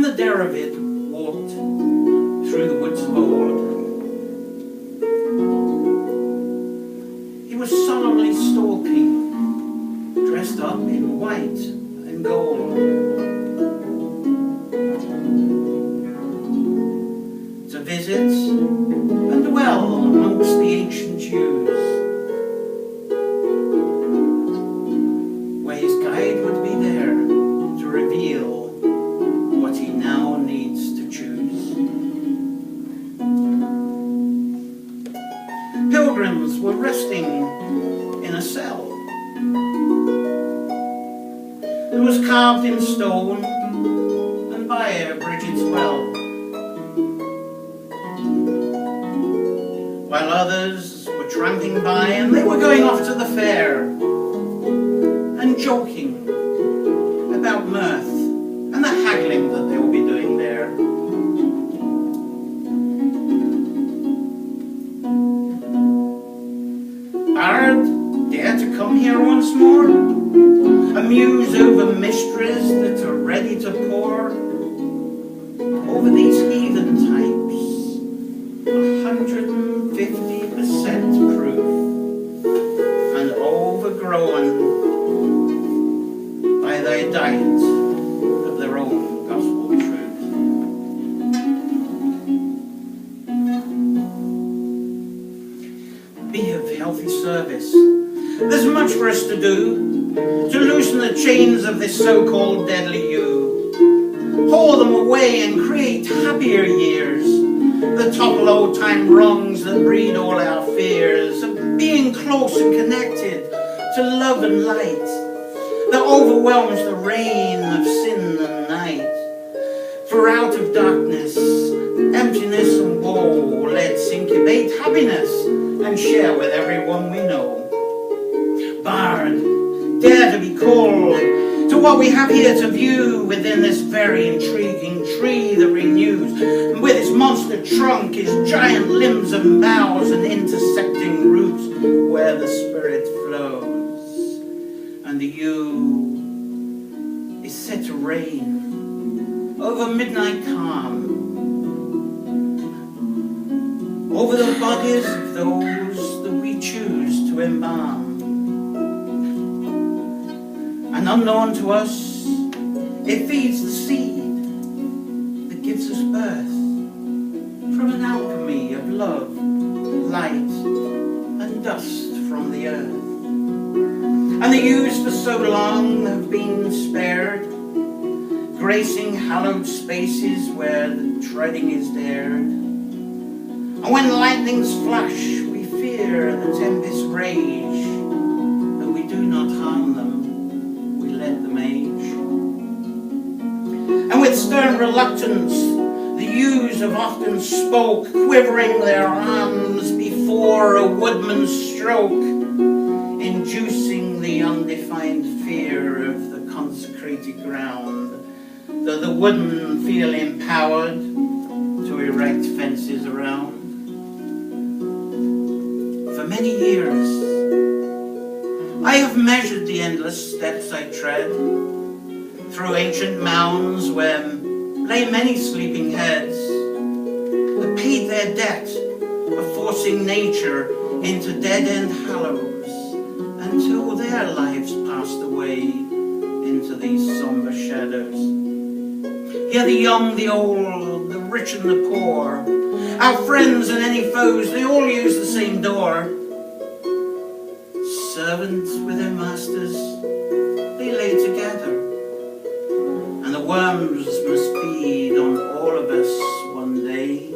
when the David walked through the woods of old, he was solemnly stalking, dressed up in white and gold, to visit and dwell amongst the ancient Jews, where his guide would be there to reveal what he now needs to choose. Pilgrims were resting in a cell that was carved in stone and by a Bridget's well, while others were tramping by, and they were going off to the fair and joking about mirth and the haggling that they will be doing there. Bard, dare to come here once more, amuse over mysteries that are ready to pour over these heathen types, 150% proof and overgrown by thy diet of their own gospel truth. Be of healthy service. There's much for us to do to loosen the chains of this so-called deadly yew. Haul them away and create happier years, the topple old-time wrongs that breed all our fears of being close and connected to love and light that overwhelms the rain of sin and night. For out of darkness, emptiness and woe, let's incubate happiness and share with everyone we know. Bard, dare to be called to what we have here to view within this very intriguing tree that renews, and with its monster trunk, its giant limbs and boughs and intersecting roots where the spirit flows, and the yew is set to reign over midnight calm, over the bodies of those that we choose to embalm. And unknown to us, it feeds the seed that gives us birth from an alchemy of love, light, and dust from the earth. And the yews for so long have been spared, gracing hallowed spaces where the treading is dared. And when lightnings flash, we fear the tempest's rage, but we do not harm them. Let them age. And with stern reluctance, the yews have often spoke, quivering their arms before a woodman's stroke, inducing the undefined fear of the consecrated ground, though the woodmen feel empowered to erect fences around. For many years, I have measured the endless steps I tread through ancient mounds where lay many sleeping heads that paid their debt of forcing nature into dead-end hollows until their lives passed away into these somber shadows. Here the young, the old, the rich and the poor, our friends and any foes, they all use the same door. Servants with their masters, they lay together, and the worms must feed on all of us one day.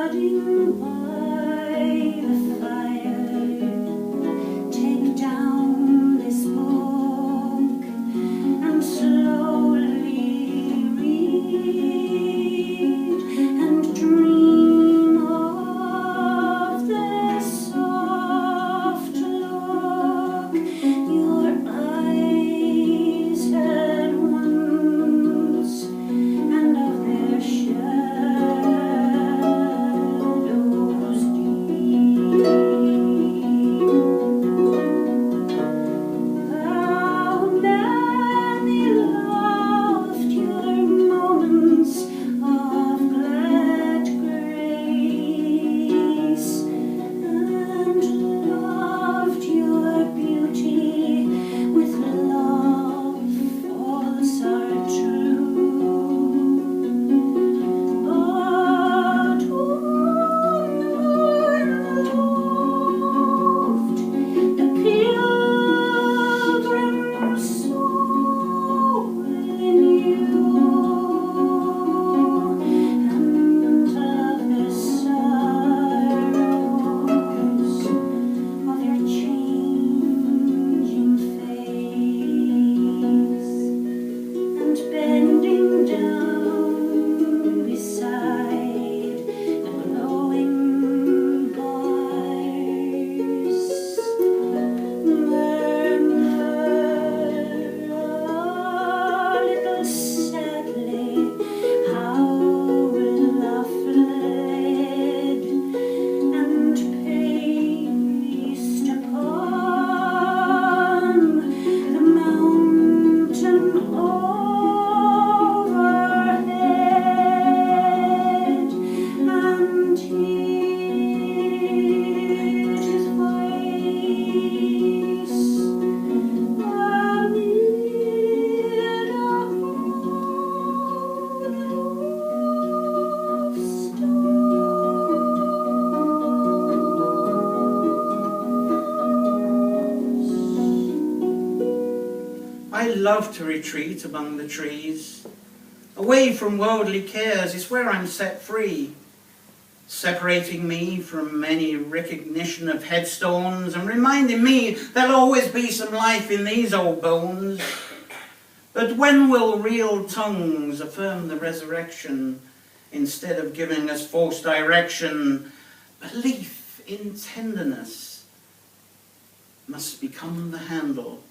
Nodding love to retreat among the trees. Away from worldly cares is where I'm set free, separating me from any recognition of headstones and reminding me there'll always be some life in these old bones. But when will real tongues affirm the resurrection instead of giving us false direction? Belief in tenderness must become the handle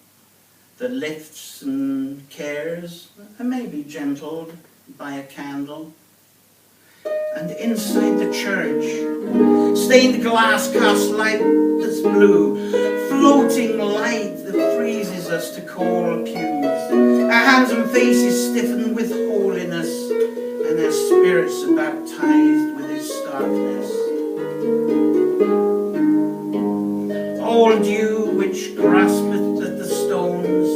that lifts and cares and may be gentled by a candle. And inside the church, stained glass cast light that's blue, floating light that freezes us to cold pews. Our hands and faces stiffen with holiness, and our spirits are baptized with its starkness. Old dew which graspeth at the stones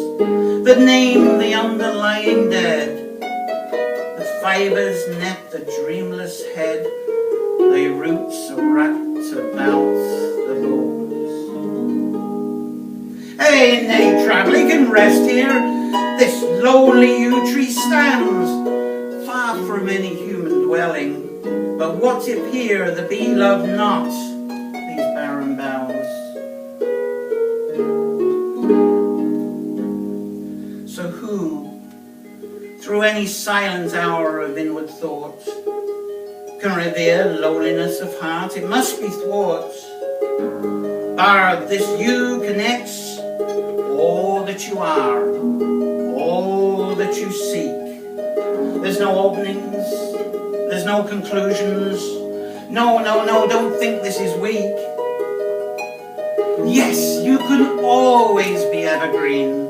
that name the underlying dead, the fibres net the dreamless head, thy roots are wrapped about the bones. Hey, nay, traveller, you can rest here. This lonely yew tree stands far from any human dwelling, but what if here the bee love not these barren boughs? So who, through any silent hour of inward thought, can revere loneliness of heart? It must be thwart. Bard, this you connects all that you are, all that you seek. There's no openings, there's no conclusions. No, don't think this is weak. Yes, you can always be evergreen,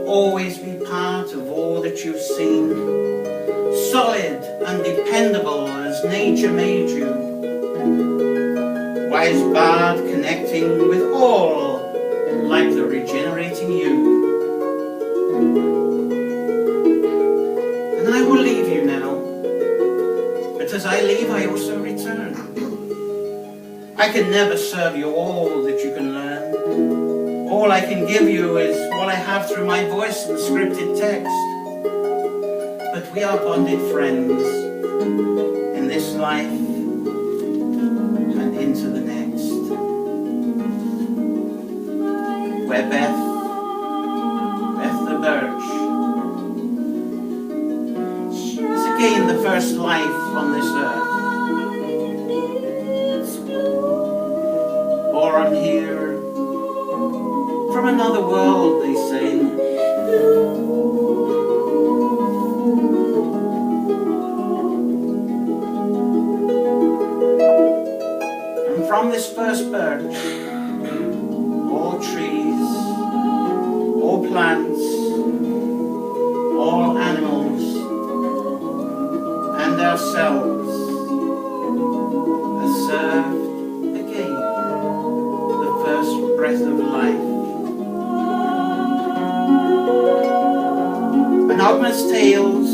always be part of all that you've seen, solid and dependable as nature made you, wise bard connecting with all like the regenerating you. And I will leave you now, but as I leave I also return. I can never serve you all that you can learn. All I can give you is what I have through my voice and scripted text. But we are bonded friends in this life and into the next. Where Beth the birch, is again the first life on this earth. Born here from another world, they say. And from this first birch, all trees, all plants, all animals, and ourselves are served again the first breath of life. And Ogma's tales